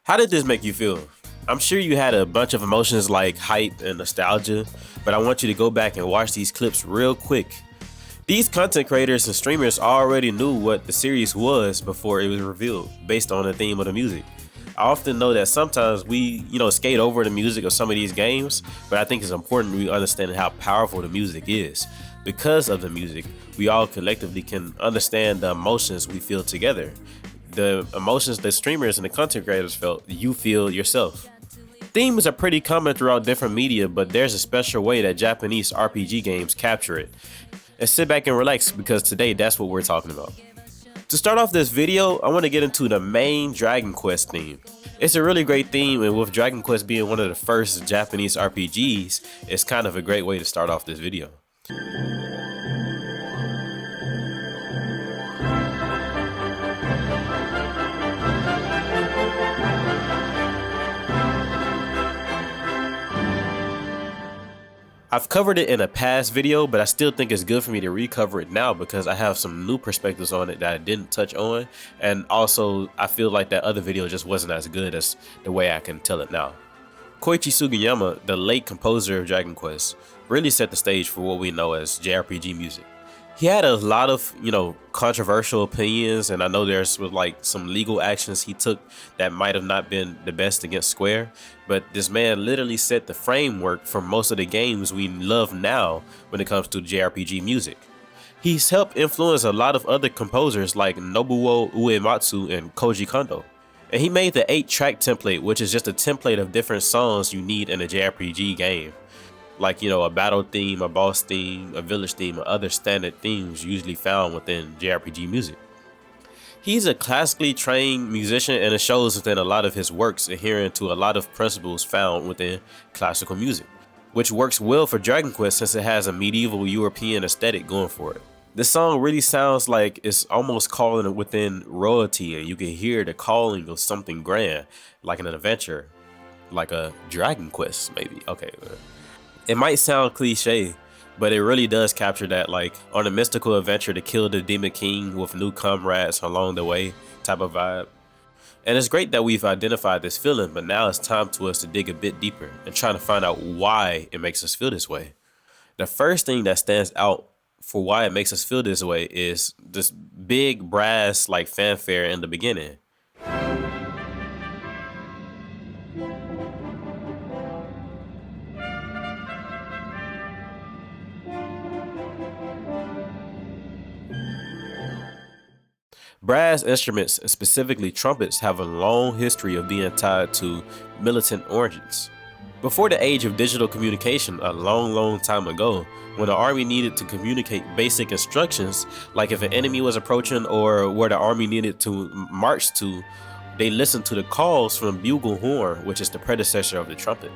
How did this make you feel? I'm sure you had a bunch of emotions like hype and nostalgia, but I want you to go back and watch these clips real quick. These content creators and streamers already knew what the series was before it was revealed, based on the theme of the music. I often know that sometimes we, skate over the music of some of these games, but I think it's important we understand how powerful the music is. Because of the music, we all collectively can understand the emotions we feel together. The emotions the streamers and the content creators felt, you feel yourself. Themes are pretty common throughout different media, but there's a special way that Japanese RPG games capture it. And sit back and relax because today that's what we're talking about. To start off this video, I want to get into the main Dragon Quest theme. It's a really great theme, and with Dragon Quest being one of the first Japanese RPGs, it's kind of a great way to start off this video. I've covered it in a past video, but I still think it's good for me to recover it now because I have some new perspectives on it that I didn't touch on, and also I feel like that other video just wasn't as good as the way I can tell it now. Koichi Sugiyama, the late composer of Dragon Quest, really set the stage for what we know as JRPG music. He had a lot of, controversial opinions, and I know there's like some legal actions he took that might have not been the best against Square, but this man literally set the framework for most of the games we love now when it comes to JRPG music. He's helped influence a lot of other composers like Nobuo Uematsu and Koji Kondo. And he made the 8-track template, which is just a template of different songs you need in a JRPG game. Like, a battle theme, a boss theme, a village theme, or other standard themes usually found within JRPG music. He's a classically trained musician, and it shows within a lot of his works adhering to a lot of principles found within classical music, which works well for Dragon Quest since it has a medieval European aesthetic going for it. This song really sounds like it's almost calling within royalty, and you can hear the calling of something grand, like an adventure, like a Dragon Quest maybe. Okay. It might sound cliche, but it really does capture that, like, on a mystical adventure to kill the Demon King with new comrades along the way type of vibe. And it's great that we've identified this feeling, but now it's time to us to dig a bit deeper and try to find out why it makes us feel this way. The first thing that stands out for why it makes us feel this way is this big brass like fanfare in the beginning. Brass instruments, and specifically trumpets, have a long history of being tied to militant origins. Before the age of digital communication, a long time ago, when the army needed to communicate basic instructions, like if an enemy was approaching or where the army needed to march to, they listened to the calls from bugle horn, which is the predecessor of the trumpet.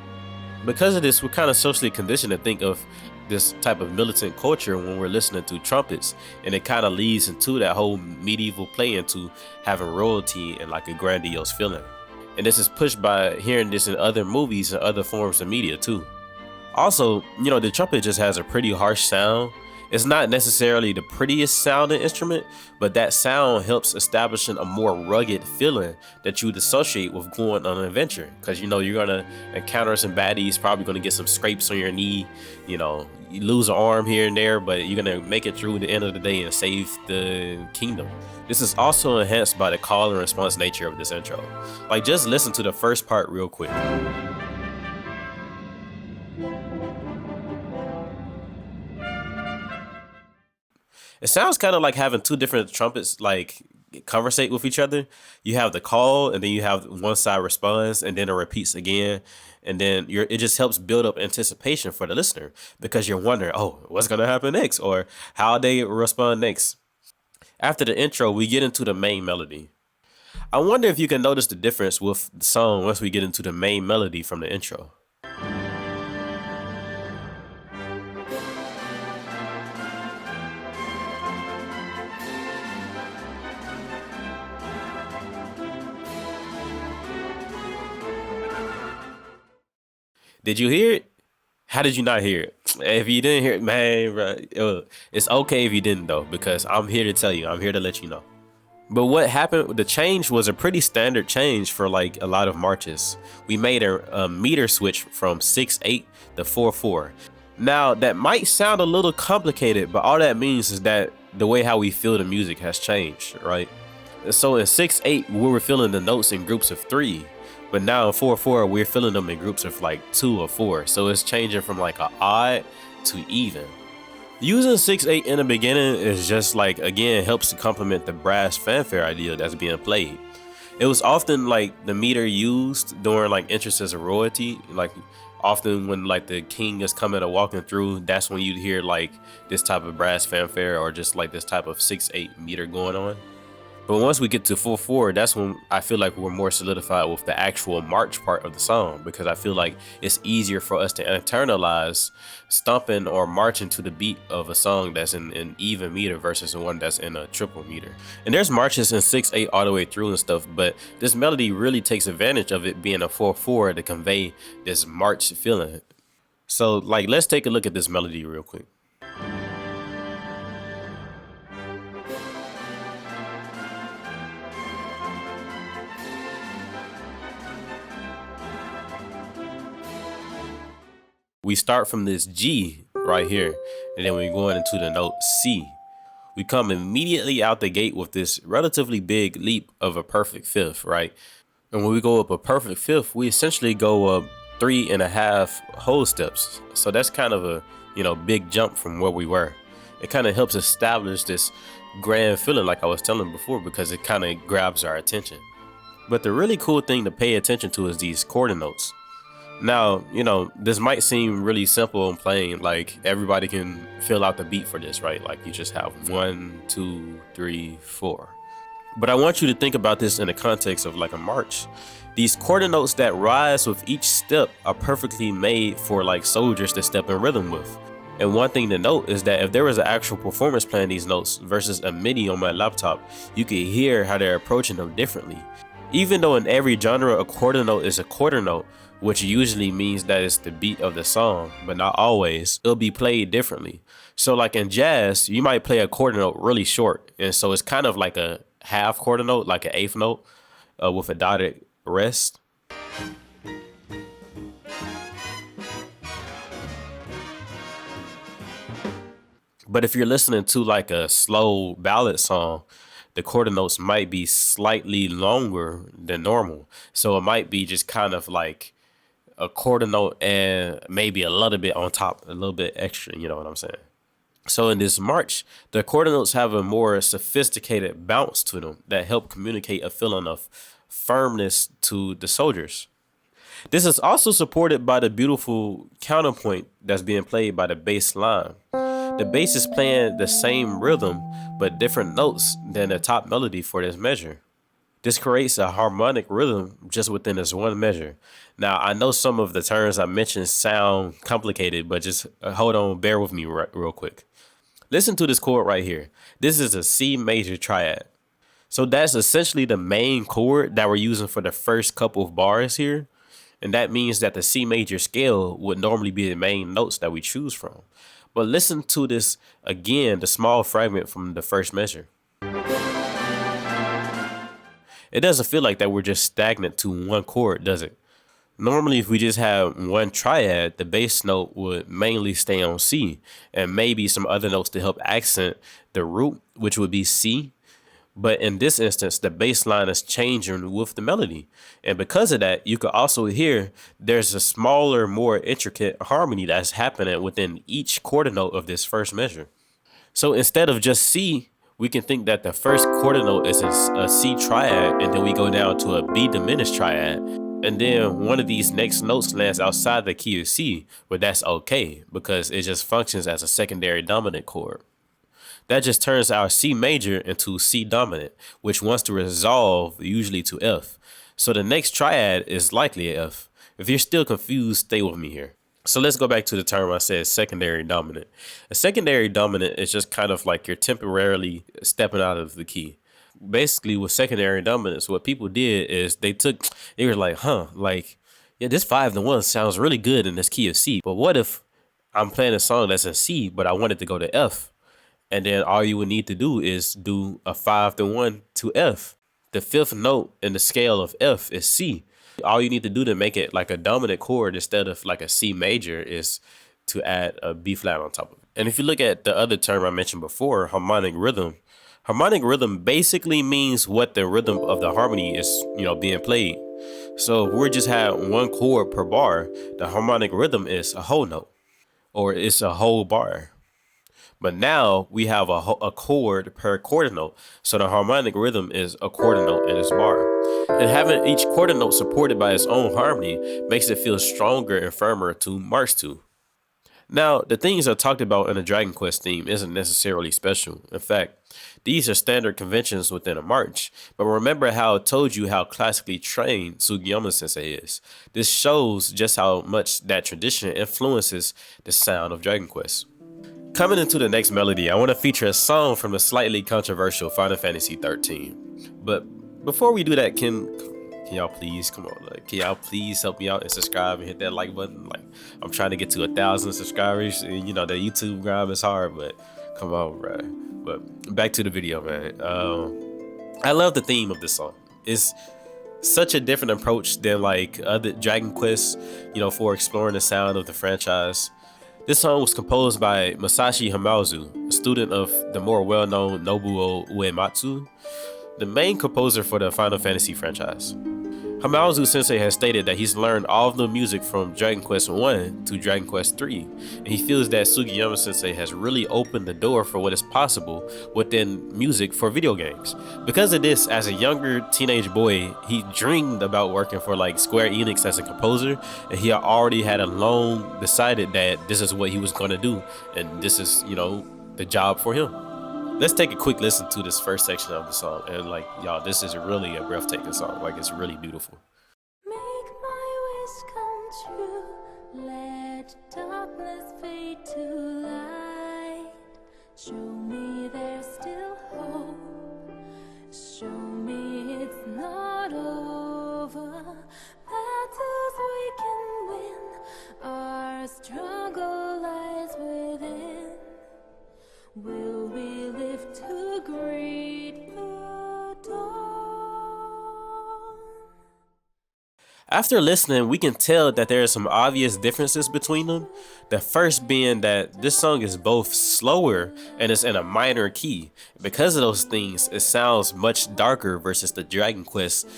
Because of this, we're kind of socially conditioned to think of this type of militant culture when we're listening to trumpets, and it kind of leads into that whole medieval play into having royalty and like a grandiose feeling. And this is pushed by hearing this in other movies and other forms of media too. Also, the trumpet just has a pretty harsh sound. It's not necessarily the prettiest sounding instrument, but that sound helps establishing a more rugged feeling that you'd associate with going on an adventure. Because you're gonna encounter some baddies, probably gonna get some scrapes on your knee, you lose an arm here and there, but you're gonna make it through the end of the day and save the kingdom. This is also enhanced by the call and response nature of this intro. Like, just listen to the first part real quick. It sounds kind of like having two different trumpets like conversate with each other. You have the call, and then you have one side responds, and then it repeats again, and then it just helps build up anticipation for the listener because you're wondering, oh, what's gonna happen next, or how they respond next. After the intro, we get into the main melody. I wonder if you can notice the difference with the song once we get into the main melody from the intro. Did you hear it? How did you not hear it? If you didn't hear it, man, bro, it's okay if you didn't though, because I'm here to tell you. I'm here to let you know. But what happened, the change was a pretty standard change for like a lot of marches. We made a meter switch from 6/8 to 4/4. Now, that might sound a little complicated, but all that means is that the way how we feel the music has changed, right? So in 6/8, we were feeling the notes in groups of three, but now in 4/4, we're feeling them in groups of like two or four. So it's changing from like a odd to even. Using 6/8 in the beginning is just like, again, helps to complement the brass fanfare idea that's being played. It was often like the meter used during like entrances of royalty, like often when like the king is coming or walking through, that's when you'd hear like this type of brass fanfare or just like this type of 6/8 meter going on. But once we get to 4/4, that's when I feel like we're more solidified with the actual march part of the song, because I feel like it's easier for us to internalize stomping or marching to the beat of a song that's in an even meter versus the one that's in a triple meter. And there's marches in 6/8 all the way through and stuff, but this melody really takes advantage of it being a 4/4 to convey this march feeling. So like, let's take a look at this melody real quick. We start from this G right here, and then we go into the note C. We come immediately out the gate with this relatively big leap of a perfect fifth, right? And when we go up a perfect fifth, we essentially go up 3.5 whole steps. So that's kind of a, big jump from where we were. It kind of helps establish this grand feeling, like I was telling before, because it kind of grabs our attention. But the really cool thing to pay attention to is these quarter notes. Now, this might seem really simple and plain, like everybody can fill out the beat for this, right? Like you just have 1, 2, 3, 4. But I want you to think about this in the context of like a march. These quarter notes that rise with each step are perfectly made for like soldiers to step in rhythm with. And one thing to note is that if there was an actual performance playing these notes versus a MIDI on my laptop, you could hear how they're approaching them differently. Even though in every genre a quarter note is a quarter note, which usually means that it's the beat of the song, but not always, it'll be played differently. So like in jazz, you might play a quarter note really short, and so it's kind of like a half quarter note, like an eighth note with a dotted rest. But if you're listening to like a slow ballad song, the quarter notes might be slightly longer than normal. So it might be just kind of like a quarter note and maybe a little bit on top, a little bit extra, you know what I'm saying? So in this march, the quarter notes have a more sophisticated bounce to them that help communicate a feeling of firmness to the soldiers. This is also supported by the beautiful counterpoint that's being played by the bass line. The bass is playing the same rhythm, but different notes than the top melody for this measure. This creates a harmonic rhythm just within this one measure. Now, I know some of the terms I mentioned sound complicated, but just hold on, bear with me real quick. Listen to this chord right here. This is a C major triad. So that's essentially the main chord that we're using for the first couple of bars here. And that means that the C major scale would normally be the main notes that we choose from. But listen to this again, the small fragment from the first measure. It doesn't feel like that we're just stagnant to one chord, does it? Normally, if we just have one triad, the bass note would mainly stay on C, and maybe some other notes to help accent the root, which would be C. But in this instance, the bass line is changing with the melody. And because of that, you could also hear there's a smaller, more intricate harmony that's happening within each quarter note of this first measure. So instead of just C, we can think that the first quarter note is a C triad, and then we go down to a B diminished triad. And then one of these next notes lands outside the key of C, but that's okay because it just functions as a secondary dominant chord. That just turns our C major into C dominant, which wants to resolve usually to F. So the next triad is likely a F. If you're still confused, stay with me here. So let's go back to the term I said, secondary dominant. A secondary dominant is just kind of like you're temporarily stepping out of the key. Basically, with secondary dominance, what people did is they were like, yeah, this 5-1 sounds really good in this key of C. But what if I'm playing a song that's in C, but I want it to go to F? And then all you would need to do is do a 5 to 1 to F. The fifth note in the scale of F is C. All you need to do to make it like a dominant chord instead of like a C major is to add a B flat on top of it. And if you look at the other term I mentioned before, harmonic rhythm basically means what the rhythm of the harmony is, being played. So if we just had one chord per bar, the harmonic rhythm is a whole note or it's a whole bar. But now we have a chord per quarter note. So the harmonic rhythm is a quarter note in this bar. And having each quarter note supported by its own harmony makes it feel stronger and firmer to march to. Now, the things I talked about in the Dragon Quest theme isn't necessarily special. In fact, these are standard conventions within a march. But remember how I told you how classically trained Sugiyama Sensei is. This shows just how much that tradition influences the sound of Dragon Quest. Coming into the next melody, I want to feature a song from the slightly controversial Final Fantasy 13. But before we do that, can y'all please come on? Like, can y'all please help me out and subscribe and hit that like button? Like, I'm trying to get to 1,000 subscribers, and the YouTube grind is hard, but come on, bro. But back to the video, man. I love the theme of this song. It's such a different approach than like other Dragon Quests, for exploring the sound of the franchise. This song was composed by Masashi Hamauzu, a student of the more well-known Nobuo Uematsu, the main composer for the Final Fantasy franchise. Hamauzu Sensei has stated that he's learned all of the music from Dragon Quest 1 to Dragon Quest 3, and he feels that Sugiyama Sensei has really opened the door for what is possible within music for video games. Because of this, as a younger teenage boy, he dreamed about working for like Square Enix as a composer, and he already had long decided that this is what he was going to do, and this is, the job for him. Let's take a quick listen to this first section of the song, and like, y'all, this is really a breathtaking song. Like, it's really beautiful. Make my wish come true. Let darkness fade to light. Show me there's still hope. Show me it's not over. Battles we can win. Our struggle lies within. Will we live to greet the dawn? After listening, we can tell that there are some obvious differences between them. The first being that this song is both slower and it's in a minor key. Because of those things, it sounds much darker versus the Dragon Quest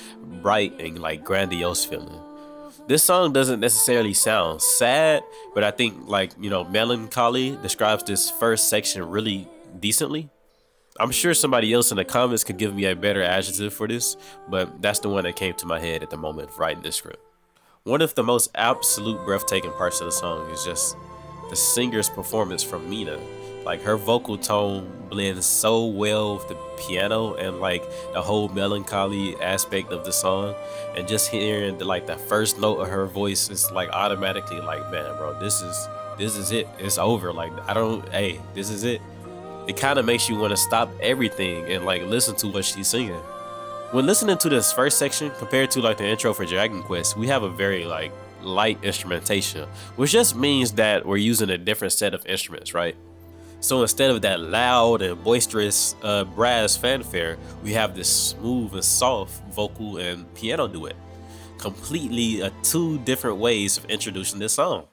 bright and like grandiose feeling. This song doesn't necessarily sound sad, but I think like, melancholy describes this first section really decently. I'm sure somebody else in the comments could give me a better adjective for this, but that's the one that came to my head at the moment of writing this script. One of the most absolute breathtaking parts of the song is just the singer's performance from Mina. Like, her vocal tone blends so well with the piano and like the whole melancholy aspect of the song, and just hearing the first note of her voice is like automatically like, man, bro, this is it. It's over. Like, this is it. It kind of makes you want to stop everything and like listen to what she's singing. When listening to this first section compared to like the intro for Dragon Quest, we have a very like light instrumentation, which just means that we're using a different set of instruments, right? So instead of that loud and boisterous brass fanfare, we have this smooth and soft vocal and piano duet. Completely two different ways of introducing this song.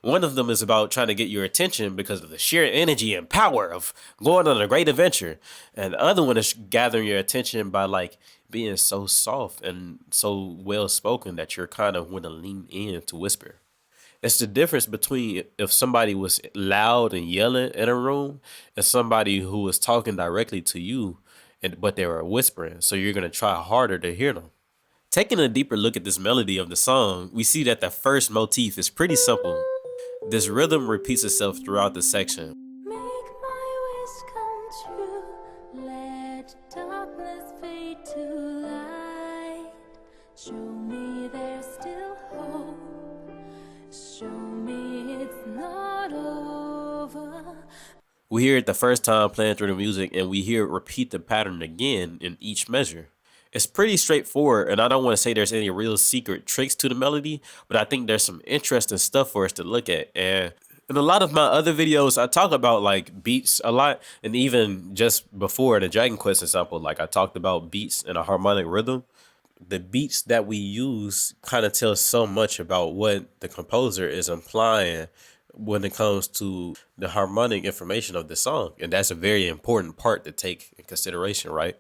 One of them is about trying to get your attention because of the sheer energy and power of going on a great adventure. And the other one is gathering your attention by like being so soft and so well spoken that you're kind of want to lean in to whisper. It's the difference between if somebody was loud and yelling in a room and somebody who was talking directly to you, but they were whispering, so you're going to try harder to hear them. Taking a deeper look at this melody of the song, we see that the first motif is pretty simple. This rhythm repeats itself throughout the section. Make my wish come true. Let darkness fade to light. Show me there's still hope. Show me it's not over. We hear it the first time playing through the music, and we hear it repeat the pattern again in each measure. It's pretty straightforward, and I don't want to say there's any real secret tricks to the melody, but I think there's some interesting stuff for us to look at. And In a lot of my other videos, I talk about like beats a lot, and even just before the Dragon Quest example, like I talked about beats and a harmonic rhythm. The beats that we use kind of tell so much about what the composer is implying when it comes to the harmonic information of the song, and that's a very important part to take in consideration, right?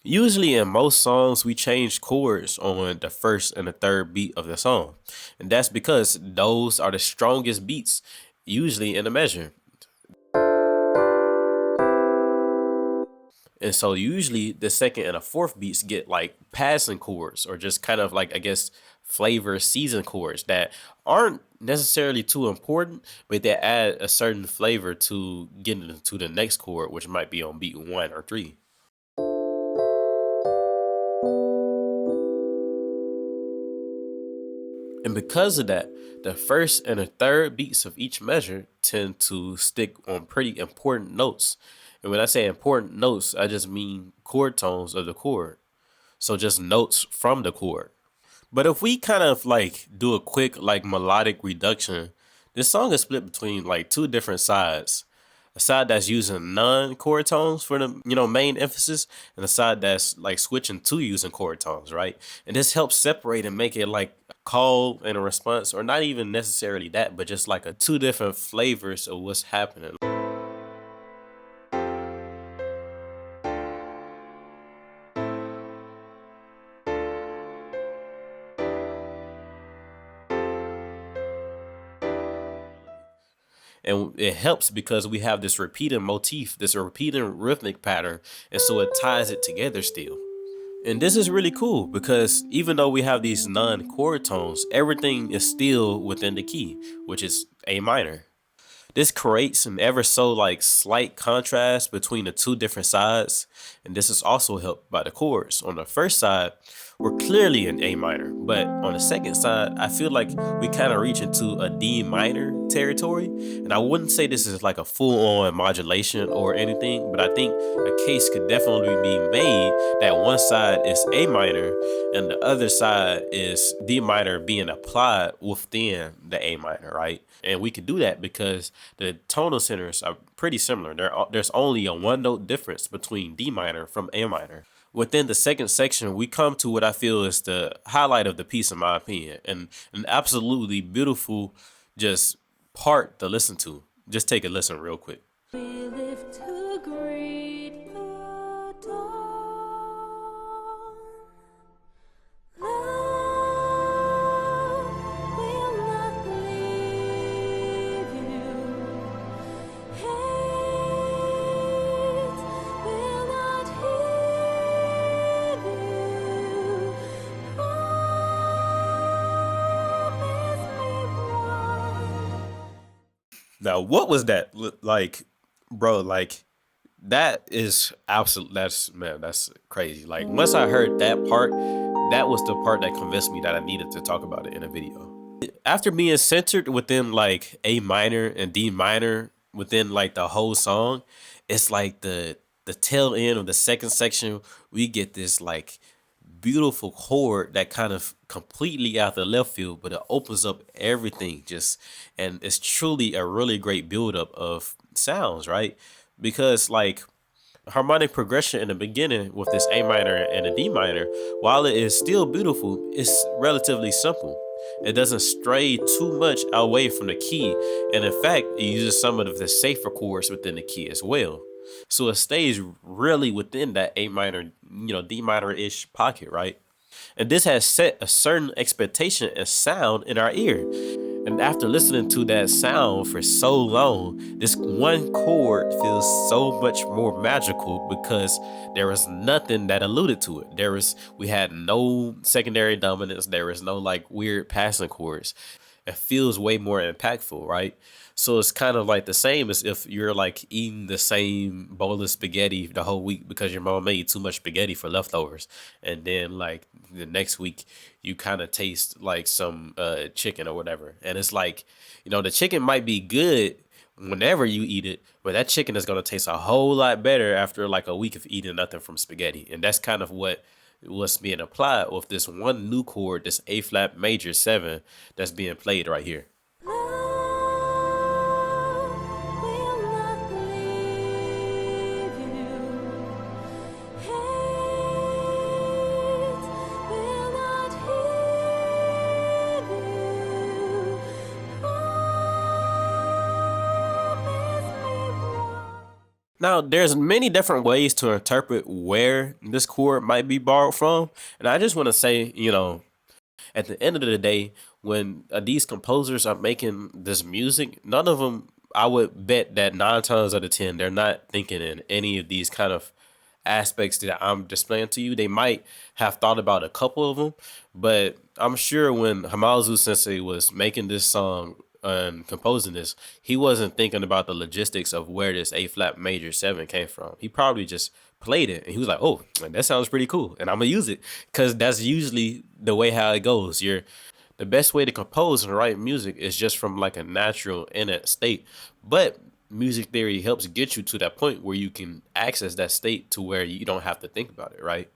Usually in most songs, we change chords on the first and the third beat of the song. And that's because those are the strongest beats, usually in a measure. And so usually the second and the fourth beats get like passing chords or just kind of like, I guess, flavor season chords that aren't necessarily too important, but they add a certain flavor to getting into the next chord, which might be on beat 1 or 3. And because of that, the first and the third beats of each measure tend to stick on pretty important notes. And when I say important notes, I just mean chord tones of the chord. So just notes from the chord. But if we kind of like do a quick like melodic reduction, this song is split between like two different sides. A side that's using non-chord tones for the main emphasis, and a side that's like switching to using chord tones, right? And this helps separate and make it like a call and a response, or not even necessarily that, but just like a two different flavors of what's happening. And it helps because we have this repeating motif, this repeating rhythmic pattern, and so it ties it together still. And this is really cool because even though we have these non-chord tones, everything is still within the key, which is A minor. This creates an ever so like slight contrast between the two different sides, and this is also helped by the chords. On the first side, we're clearly in A minor, but on the second side, I feel like we kind of reach into a D minor territory. And I wouldn't say this is like a full-on modulation or anything, but I think a case could definitely be made that one side is A minor and the other side is D minor being applied within the A minor, right? And we could do that because the tonal centers are pretty similar. There's only a one note difference between D minor from A minor. Within the second section, we come to what I feel is the highlight of the piece, in my opinion, and an absolutely beautiful just part to listen to. Just take a listen real quick. We live to greet the dawn. Love will not leave you. Hate will not hear you. Promise me one. Now, what was that like, bro? Like, that is absolute. That's crazy. Like, once I heard that part, that was the part that convinced me that I needed to talk about it in a video. After being centered within like A minor and D minor within like the whole song, it's like the tail end of the second section, we get this like beautiful chord that kind of completely out the left field, but it opens up everything just, and it's truly a really great buildup of sounds, right? Because like harmonic progression in the beginning with this A minor and a D minor, while it is still beautiful, it's relatively simple. It doesn't stray too much away from the key, and in fact, it uses some of the safer chords within the key as well. So it stays really within that A minor, D minor-ish pocket, right? And this has set a certain expectation and sound in our ear. And after listening to that sound for so long, this one chord feels so much more magical because there was nothing that alluded to it. We had no secondary dominance. There was no like weird passing chords. It feels way more impactful, right? So it's kind of like the same as if you're like eating the same bowl of spaghetti the whole week because your mom made too much spaghetti for leftovers. And then like the next week you kind of taste like some chicken or whatever. And it's like, the chicken might be good whenever you eat it, but that chicken is going to taste a whole lot better after like a week of eating nothing from spaghetti. And that's kind of what's being applied with this one new chord, this A flat major 7 that's being played right here. Love Now, there's many different ways to interpret where this chord might be borrowed from, and I just want to say, at the end of the day, when these composers are making this music, none of them, I would bet that 9 times out of 10, they're not thinking in any of these kind of aspects that I'm displaying to you. They might have thought about a couple of them, but I'm sure when Hamazu Sensei was making this song and composing this, he wasn't thinking about the logistics of where this A flat major 7 came from. He probably just played it and he was like, "Oh, man, that sounds pretty cool, and I'm gonna use it," because that's usually the way how it goes. The best way to compose and write music is just from like a natural innate state, but music theory helps get you to that point where you can access that state to where you don't have to think about it, right?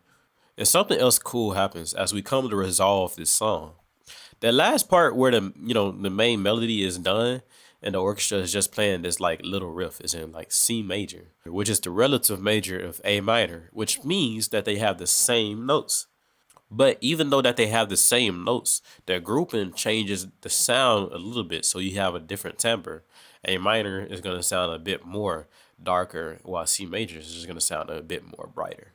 And something else cool happens as we come to resolve this song. That last part where the main melody is done and the orchestra is just playing this like little riff is in like C major, which is the relative major of A minor, which means that they have the same notes. But even though that they have the same notes, their grouping changes the sound a little bit, so you have a different timbre. A minor is going to sound a bit more darker, while C major is just going to sound a bit more brighter.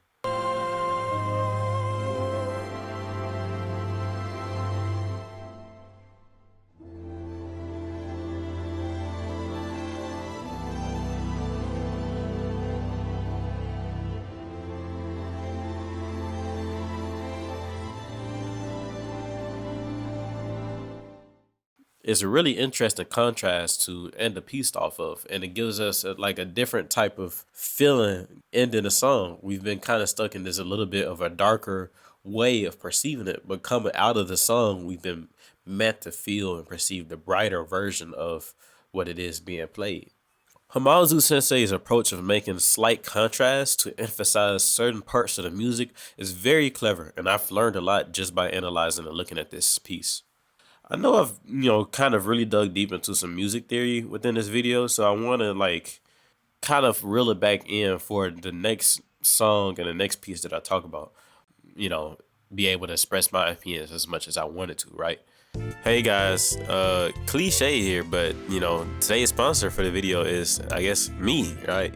It's a really interesting contrast to end the piece off of, and it gives us like a different type of feeling ending the song. We've been kind of stuck in this a little bit of a darker way of perceiving it, but coming out of the song, we've been meant to feel and perceive the brighter version of what it is being played. Hamazu Sensei's approach of making slight contrast to emphasize certain parts of the music is very clever, and I've learned a lot just by analyzing and looking at this piece. I know I've, kind of really dug deep into some music theory within this video, so I want to like kind of reel it back in for the next song and the next piece that I talk about, you know, be able to express my opinions as much as I wanted to, right? Hey guys, cliche here, but today's sponsor for the video is, I guess, me, right?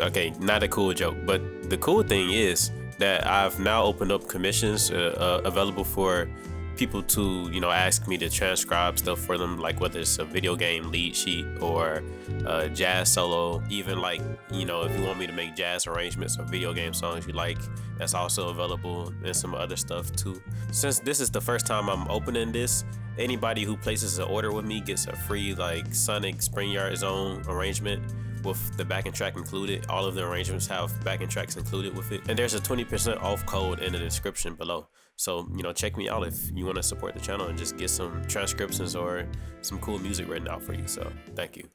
Okay, not a cool joke, but the cool thing is that I've now opened up commissions available for people to ask me to transcribe stuff for them, like whether it's a video game lead sheet or a jazz solo, even like if you want me to make jazz arrangements or video game songs you like, that's also available, and some other stuff too. Since this is the first time I'm opening this, anybody who places an order with me gets a free like Sonic SpringYard Zone arrangement with the backing track included. All of the arrangements have backing tracks included with it, and there's a 20% off code in the description below. So check me out if you want to support the channel and just get some transcriptions or some cool music written out for you. So thank you.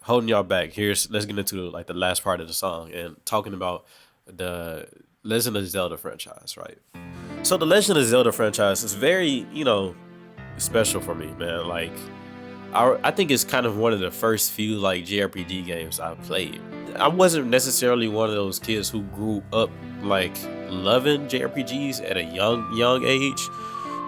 Holding y'all back, let's get into like the last part of the song and talking about the Legend of Zelda franchise, right? So the Legend of Zelda franchise is very special for me, man. Like I think it's kind of one of the first few like JRPG games I played. I wasn't necessarily one of those kids who grew up like loving JRPGs at a young age,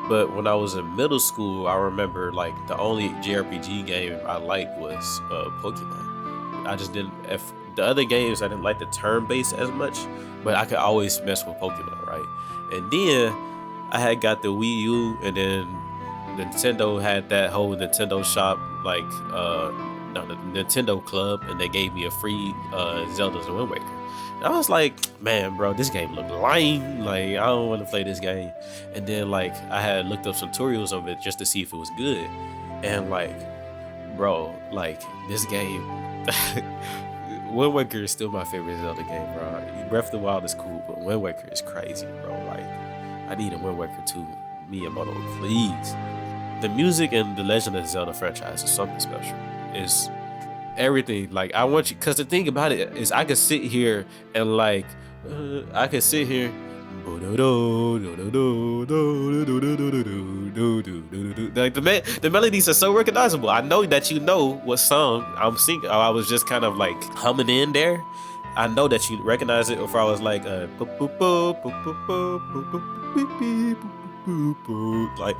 but when I was in middle school, I remember like the only JRPG game I liked was Pokemon. I just didn't. If the other games I didn't like the turn-based as much, but I could always mess with Pokemon, right? And then I had got the Wii U, and then Nintendo had that whole Nintendo shop, like no, the Nintendo Club, and they gave me a free Zelda's Wind Waker. And I was like, man, bro, this game looked lame. Like, I don't want to play this game. And then like I had looked up some tutorials of it just to see if it was good. And like, bro, like this game, Wind Waker is still my favorite Zelda game, bro. Breath of the Wild is cool, but Wind Waker is crazy, bro. Like, I need a Wind Waker too. Miyamoto, please. The music in the Legend of Zelda franchise is something special. It's everything. Like, I want you, because the thing about it is I could sit here and like I could sit here like the melodies are so recognizable. I know that you know what song I'm singing. I was just kind of like humming in there. I know that you recognize it. If I was like like,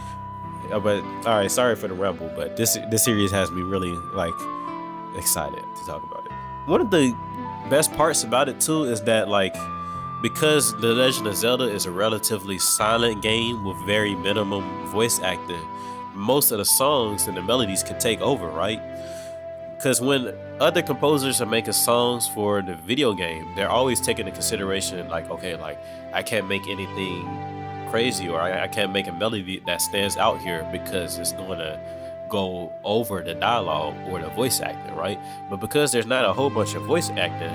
but all right, sorry for the ramble, but this series has me really like excited to talk about it. One of the Best parts about it too is that like because The Legend of Zelda is a relatively silent game with very minimum voice acting, most of the songs and the melodies can take over, right? Because when other composers are making songs for the video game, they're always taking into consideration like, okay, like I can't make anything crazy, or I can't make a melody that stands out here because it's going to go over the dialogue or the voice acting, right? But because there's not a whole bunch of voice acting,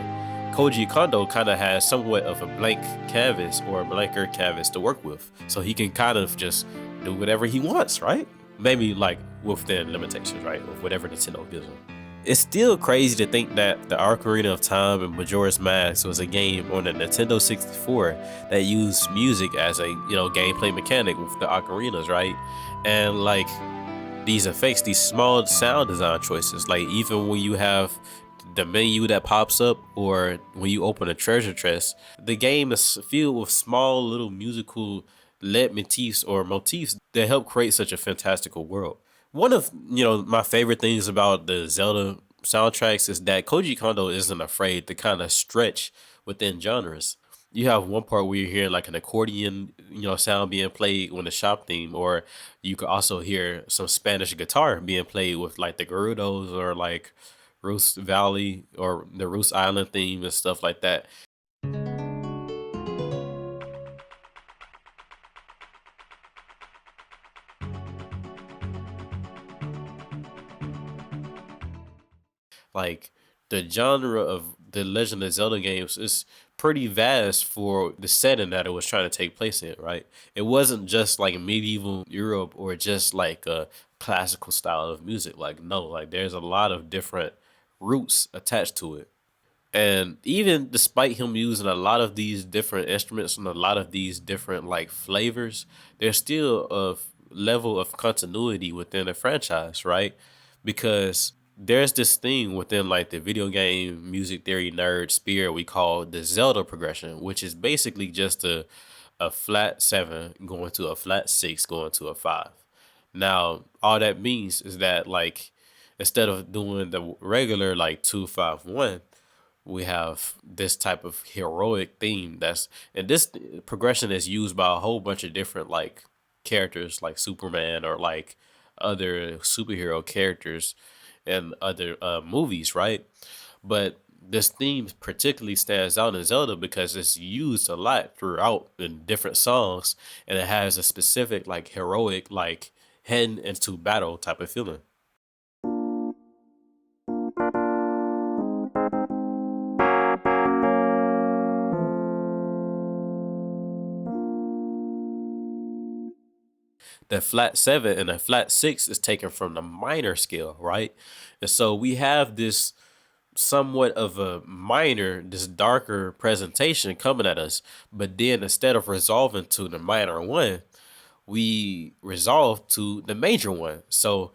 Koji Kondo kind of has somewhat of a blank canvas or a blanker canvas to work with. So he can kind of just do whatever he wants, right? Maybe like within limitations, right? With whatever Nintendo gives him. It's still crazy to think that the Ocarina of Time and Majora's Mask was a game on the Nintendo 64 that used music as a gameplay mechanic with the ocarinas, right? And like these effects, these small sound design choices, like even when you have the menu that pops up or when you open a treasure chest, the game is filled with small little musical leitmotifs or motifs that help create such a fantastical world. One of my favorite things about the Zelda soundtracks is that Koji Kondo isn't afraid to kind of stretch within genres. You have one part where you hear like an accordion, sound being played on the shop theme, or you could also hear some Spanish guitar being played with like the Gerudos or like Roos Valley or the Roos Island theme and stuff like that. Like the genre of the Legend of Zelda games is pretty vast for the setting that it was trying to take place in, right? It wasn't just like medieval Europe or just like a classical style of music. Like no, like there's a lot of different roots attached to it. And even despite him using a lot of these different instruments and a lot of these different like flavors, there's still a level of continuity within the franchise, right? Because there's this thing within like the video game music theory nerd spirit we call the Zelda progression, which is basically just a flat seven going to a flat six going to a five. Now, all that means is that like instead of doing the regular like 2-5-1, we have this type of heroic theme and this progression is used by a whole bunch of different like characters like Superman or like other superhero characters and other movies, right? But this theme particularly stands out in Zelda because it's used a lot throughout in different songs, and it has a specific like heroic like heading into battle type of feeling. The flat seven and the flat six is taken from the minor scale, right? And so we have this somewhat of a minor, this darker presentation coming at us. But then instead of resolving to the minor one, we resolve to the major one. So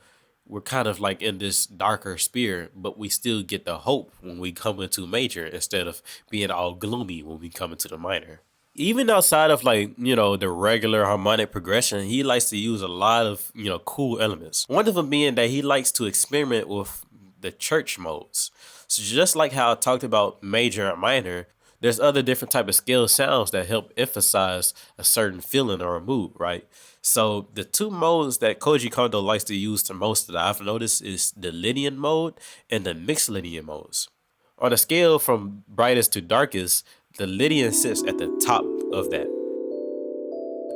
we're kind of like in this darker spirit, but we still get the hope when we come into major instead of being all gloomy when we come into the minor. Even outside of like the regular harmonic progression, he likes to use a lot of cool elements, one of them being that he likes to experiment with the church modes. So just like how I talked about major and minor, there's other different type of scale sounds that help emphasize a certain feeling or a mood, right? So the two modes that Koji Kondo likes to use the most that I've noticed is the Lydian mode and the mixed Lydian modes. On a scale from brightest to darkest, the Lydian sits at the top of that.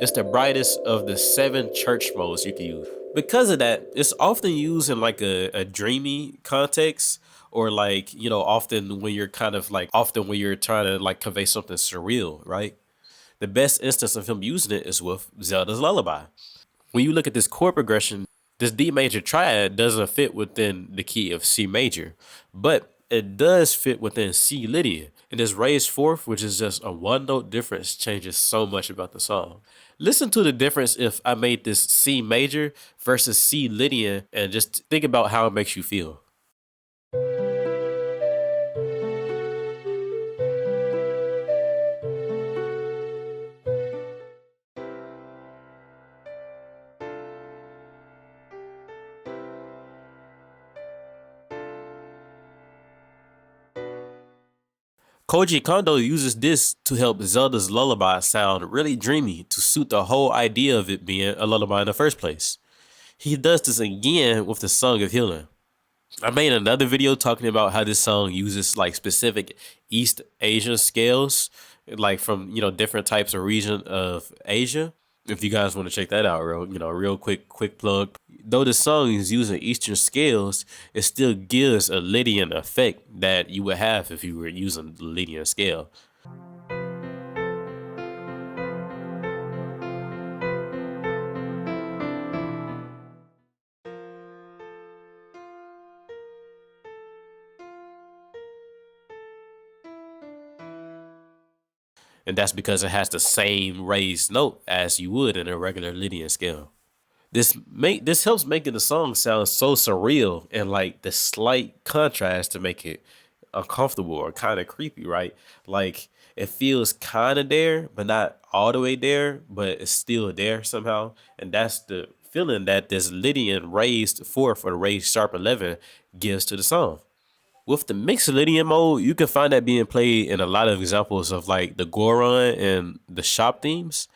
It's the brightest of the 7 church modes you can use. Because of that, it's often used in like a dreamy context, or like, often when you're often when you're trying to like convey something surreal, right? The best instance of him using it is with Zelda's Lullaby. When you look at this chord progression, this D major triad doesn't fit within the key of C major, but it does fit within C Lydian. And this raised fourth, which is just a one note difference, changes so much about the song. Listen to the difference if I made this C major versus C Lydian and just think about how it makes you feel. Koji Kondo uses this to help Zelda's lullaby sound really dreamy to suit the whole idea of it being a lullaby in the first place. He does this again with the Song of Healing. I made another video talking about how this song uses like specific East Asian scales, like from different types of region of Asia. If you guys want to check that out, real quick plug. Though the song is using Eastern scales, it still gives a Lydian effect that you would have if you were using the Lydian scale. And that's because it has the same raised note as you would in a regular Lydian scale. This helps making the song sound so surreal and like the slight contrast to make it uncomfortable or kind of creepy, right? Like it feels kind of there, but not all the way there, but it's still there somehow. And that's the feeling that this Lydian raised fourth or raised sharp 11 gives to the song. With the mixed Lydian mode, you can find that being played in a lot of examples of like the Goron and the shop themes.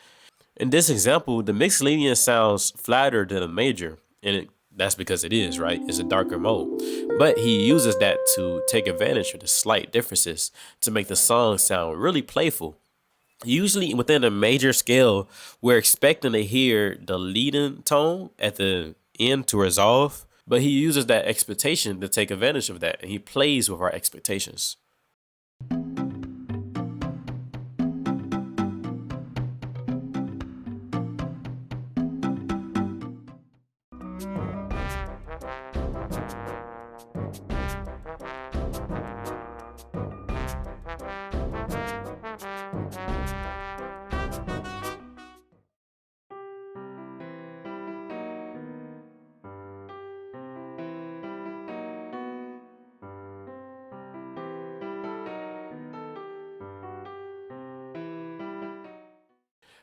In this example, the mixed Lydian sounds flatter than a major, and that's because it is, right? It's a darker mode. But he uses that to take advantage of the slight differences to make the song sound really playful. Usually within a major scale, we're expecting to hear the leading tone at the end to resolve, but he uses that expectation to take advantage of that, and he plays with our expectations.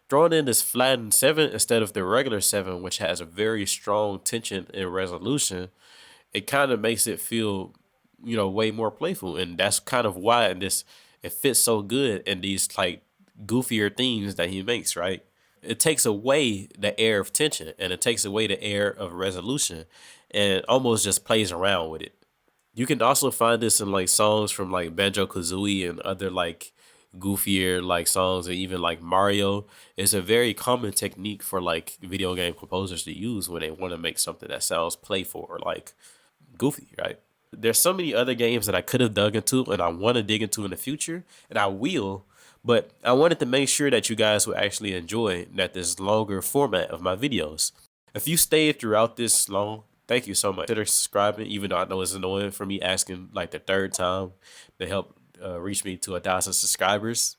Throwing in this flattened 7 instead of the regular 7, which has a very strong tension and resolution, it kind of makes it feel, way more playful. And that's kind of why it fits so good in these like goofier themes that he makes, right? It takes away the air of tension and it takes away the air of resolution and almost just plays around with it. You can also find this in like songs from like Banjo Kazooie and other like goofier like songs, and even like Mario. It's a very common technique for like video game composers to use when they want to make something that sounds playful or like goofy, right? There's so many other games that I could have dug into and I want to dig into in the future, and I will. But I wanted to make sure that you guys would actually enjoy that this longer format of my videos. If you stayed throughout this long, thank you so much. Consider subscribing, even though I know it's annoying for me asking like the third time to help reach me to 1,000 subscribers.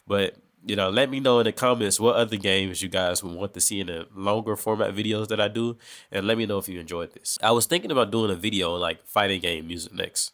But let me know in the comments what other games you guys would want to see in the longer format videos that I do, and let me know if you enjoyed this. I was thinking about doing a video on like fighting game music next.